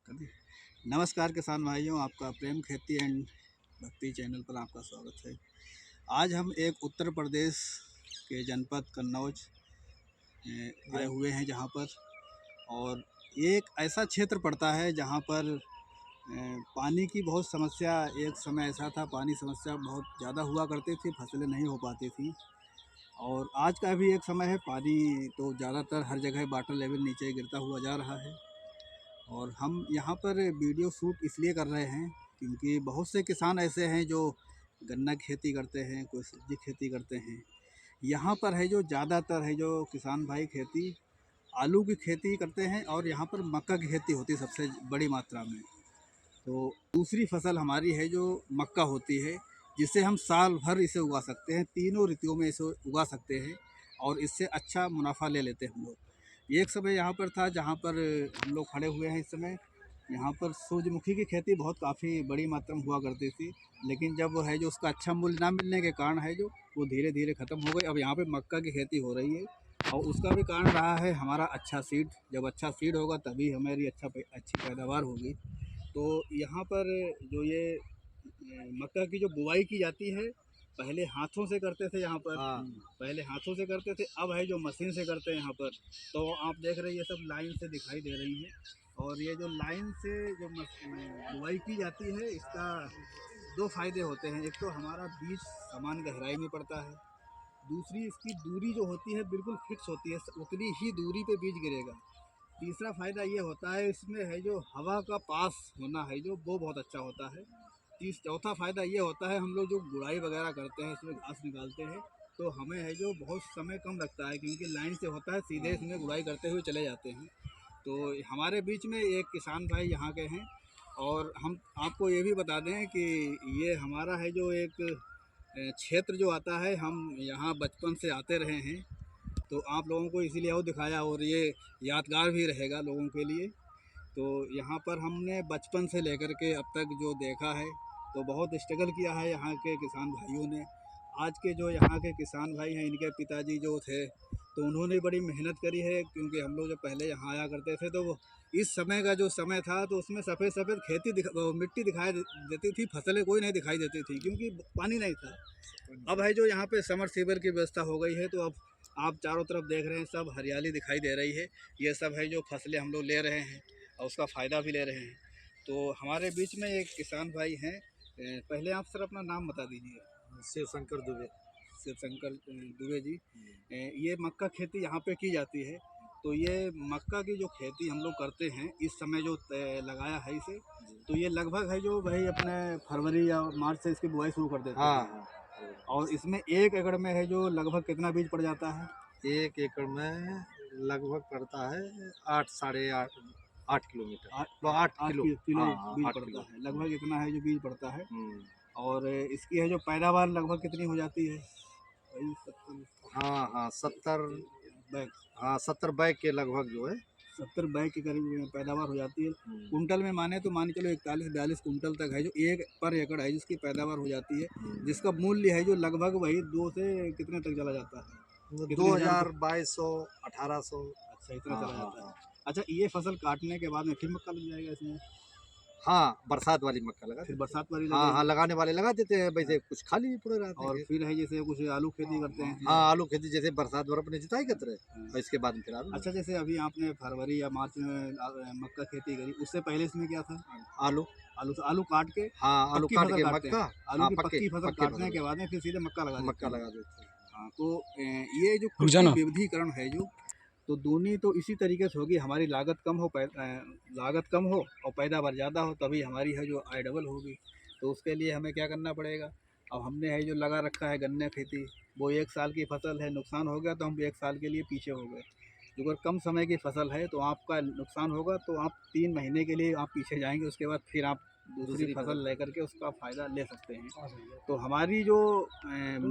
कभी नमस्कार किसान भाइयों, आपका प्रेम खेती एंड भक्ति चैनल पर आपका स्वागत है। आज हम एक उत्तर प्रदेश के जनपद कन्नौज आए हुए हैं, जहां पर और एक ऐसा क्षेत्र पड़ता है जहां पर पानी की बहुत समस्या। एक समय ऐसा था, पानी समस्या बहुत ज़्यादा हुआ करती थी, फसलें नहीं हो पाती थी। और आज का भी एक समय है, पानी तो ज़्यादातर हर जगह वाटर लेवल नीचे गिरता हुआ जा रहा है। और हम यहाँ पर वीडियो शूट इसलिए कर रहे हैं क्योंकि बहुत से किसान ऐसे हैं जो गन्ना की खेती करते हैं, कोई सब्जी खेती करते हैं। यहाँ पर है जो ज़्यादातर है जो किसान भाई खेती आलू की खेती करते हैं, और यहाँ पर मक्का की खेती होती है सबसे बड़ी मात्रा में। तो दूसरी फसल हमारी है जो मक्का होती है, जिसे हम साल भर इसे उगा सकते हैं, तीनों ऋतुओं में इसे उगा सकते हैं और इससे अच्छा मुनाफा ले लेते हैं हम लोग। एक समय यहाँ पर था जहाँ पर हम लोग खड़े हुए हैं इस समय। यहाँ पर सूरजमुखी की खेती बहुत काफ़ी बड़ी मात्रा में हुआ करती थी, लेकिन जब वो है जो उसका अच्छा मूल्य ना मिलने के कारण है जो वो धीरे धीरे ख़त्म हो गई। अब यहाँ पे मक्का की खेती हो रही है, और उसका भी कारण रहा है हमारा अच्छा सीड। जब अच्छा सीड होगा तभी हमारी अच्छी पैदावार होगी। तो यहाँ पर जो ये मक्का की जो बुवाई की जाती है, पहले हाथों से करते थे यहाँ पर। पहले हाथों से करते थे, अब है जो मशीन से करते हैं यहाँ पर। तो आप देख रहे हैं ये सब लाइन से दिखाई दे रही है। और ये जो लाइन से जो बुवाई की जाती है, इसका दो फायदे होते हैं। एक तो हमारा बीज समान गहराई में पड़ता है, दूसरी इसकी दूरी जो होती है बिल्कुल फिक्स होती है, उतनी ही दूरी पे बीज गिरेगा। तीसरा फ़ायदा ये होता है इसमें है जो हवा का पास होना है जो वो बहुत अच्छा होता है। चौथा फ़ायदा ये होता है, हम लोग जो गुड़ाई वगैरह करते हैं, इसमें घास निकालते हैं, तो हमें है जो बहुत समय कम लगता है, क्योंकि लाइन से होता है, सीधे इसमें गुड़ाई करते हुए चले जाते हैं। तो हमारे बीच में एक किसान भाई यहाँ के हैं। और हम आपको ये भी बता दें कि ये हमारा है जो एक क्षेत्र जो आता है, हम यहाँ बचपन से आते रहे हैं, तो आप लोगों को इसीलिए वो दिखाया, और ये यादगार भी रहेगा लोगों के लिए। तो यहाँ पर हमने बचपन से लेकर के अब तक जो देखा है, तो बहुत स्ट्रगल किया है यहाँ के किसान भाइयों ने। आज के जो यहाँ के किसान भाई हैं, इनके पिताजी जो थे, तो उन्होंने बड़ी मेहनत करी है, क्योंकि हम लोग जब पहले यहाँ आया करते थे तो वो इस समय का जो समय था, तो उसमें सफ़ेद सफ़ेद मिट्टी दिखाई देती थी, फसलें कोई नहीं दिखाई देती थी क्योंकि पानी नहीं था। अब है जो यहाँ पे समरसीबल की व्यवस्था हो गई है, तो अब आप चारों तरफ देख रहे हैं, सब हरियाली दिखाई दे रही है। ये सब है जो फसलें हम लोग ले रहे हैं और उसका फ़ायदा भी ले रहे हैं। तो हमारे बीच में एक किसान भाई हैं। पहले आप सर अपना नाम बता दीजिए। शिवशंकर दुबे। शिवशंकर दुबे जी। ये मक्का खेती यहाँ पे की जाती है। तो ये मक्का की जो खेती हम लोग करते हैं, इस समय जो लगाया है इसे, तो ये लगभग है जो भाई अपने फरवरी या मार्च से इसकी बुआई शुरू कर देते हैं। हाँ। और इसमें 1 एकड़ में है जो लगभग कितना बीज पड़ जाता है? 1 एकड़ में लगभग पड़ता है 8 साढ़े 8 किलोमीटर। 8 किलो। किलो हाँ, बीज 8 पड़ता किलो। है, लगभग इतना है जो बीज पड़ता है। और इसकी है जो पैदावार लगभग कितनी हो जाती है? वही 70 हाँ 70 बैग। हाँ 70 बैग के लगभग जो है 70 बैग के करीब पैदावार हो जाती है। कुंटल में माने तो मान के चलो 41-42 कुंटल तक है जो एक पर एकड़ है जिसकी पैदावार हो जाती है, जिसका मूल्य है जो लगभग वही 2 से कितने तक चला जाता है? 2000 2200 1800। अच्छा, इतना चला जाता है। अच्छा, ये फसल काटने के बाद में फिर मक्का लग जाएगा इसमें? हाँ, बरसात वाली मक्का लगा फिर बरसात वाली हाँ लगेगी। लगाने वाले लगा देते हैं, वैसे कुछ खाली पड़े रहते हैं। और फिर है जैसे कुछ आलू खेती करते हैं। हाँ, आलू खेती जैसे बरसात बरफ ने जिताई करते रहे, और इसके बाद में फिर आलू। अच्छा, जैसे अभी आपने फरवरी या मार्च में मक्का खेती करी, उससे पहले इसमें क्या था? आलू। आलू काट के हाँ, आलू काट के मक्का। आलू की पक्की फसल काटने के बाद में फिर सीधे मक्का लगा मक्का लगा देते हैं। हाँ, तो ये जो कृषि विविधीकरण है जो, तो दूनी तो इसी तरीके से होगी, हमारी लागत कम हो और पैदावार ज़्यादा हो, तभी हमारी है जो आय डबल होगी। तो उसके लिए हमें क्या करना पड़ेगा? अब हमने है जो लगा रखा है गन्ने खेती, वो 1 साल की फसल है, नुकसान हो गया तो हम 1 साल के लिए पीछे हो गए। अगर कम समय की फसल है तो आपका नुकसान होगा तो आप 3 महीने के लिए आप पीछे जाएंगे, उसके बाद फिर आप दूसरी फसल लेकर के उसका फ़ायदा ले सकते हैं। तो हमारी जो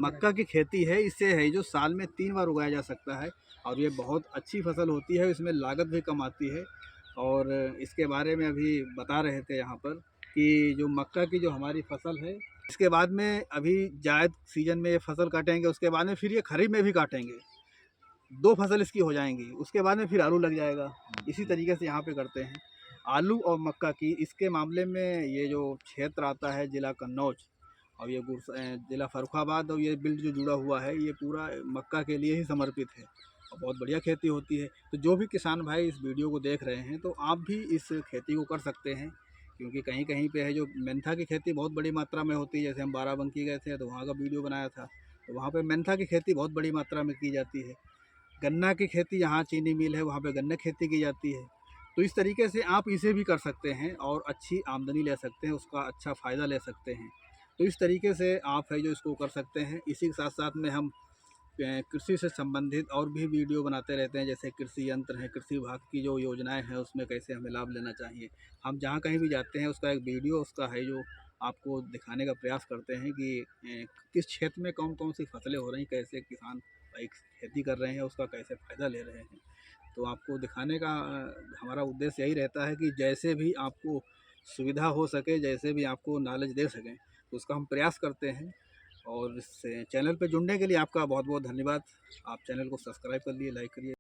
मक्का की खेती है, इससे है जो साल में 3 बार उगाया जा सकता है, और ये बहुत अच्छी फसल होती है, इसमें लागत भी कम आती है। और इसके बारे में अभी बता रहे थे यहाँ पर कि जो मक्का की जो हमारी फसल है, इसके बाद में अभी जायद सीजन में ये फसल काटेंगे, उसके बाद में फिर ये खरीफ में भी काटेंगे, 2 फसल इसकी हो जाएंगी, उसके बाद में फिर आलू लग जाएगा। इसी तरीके से यहाँ पे करते हैं। आलू और मक्का की, इसके मामले में ये जो क्षेत्र आता है ज़िला कन्नौज और ये ज़िला फर्रुखाबाद और ये बिल्ड जो जुड़ा हुआ है, ये पूरा मक्का के लिए ही समर्पित है और बहुत बढ़िया खेती होती है। तो जो भी किसान भाई इस वीडियो को देख रहे हैं तो आप भी इस खेती को कर सकते हैं, क्योंकि कहीं कहीं पे है जो मेंथा की खेती बहुत बड़ी मात्रा में होती है। जैसे हम बाराबंकी गए थे तो वहाँ का वीडियो बनाया था, तो वहाँ पे मेंथा की खेती बहुत बड़ी मात्रा में की जाती है। गन्ना की खेती, यहाँ चीनी मिल है वहाँ पे गन्ना खेती की जाती है। तो इस तरीके से आप इसे भी कर सकते हैं और अच्छी आमदनी ले सकते हैं, उसका अच्छा फ़ायदा ले सकते हैं। तो इस तरीके से आप है जो इसको कर सकते हैं। इसी के साथ साथ में हम कृषि से संबंधित और भी वीडियो बनाते रहते हैं, जैसे कृषि यंत्र है, कृषि विभाग की जो योजनाएं हैं उसमें कैसे हमें लाभ लेना चाहिए। हम जहाँ कहीं भी जाते हैं उसका एक वीडियो उसका है जो आपको दिखाने का प्रयास करते हैं कि किस क्षेत्र में कौन कौन सी फसलें हो रही, कैसे किसान भाई खेती कर रहे हैं, उसका कैसे फ़ायदा ले रहे हैं। तो आपको दिखाने का हमारा उद्देश्य यही रहता है कि जैसे भी आपको सुविधा हो सके, जैसे भी आपको नॉलेज दे सकें, तो उसका हम प्रयास करते हैं। और इस चैनल पे जुड़ने के लिए आपका बहुत बहुत धन्यवाद। आप चैनल को सब्सक्राइब कर लिए, लाइक करिए।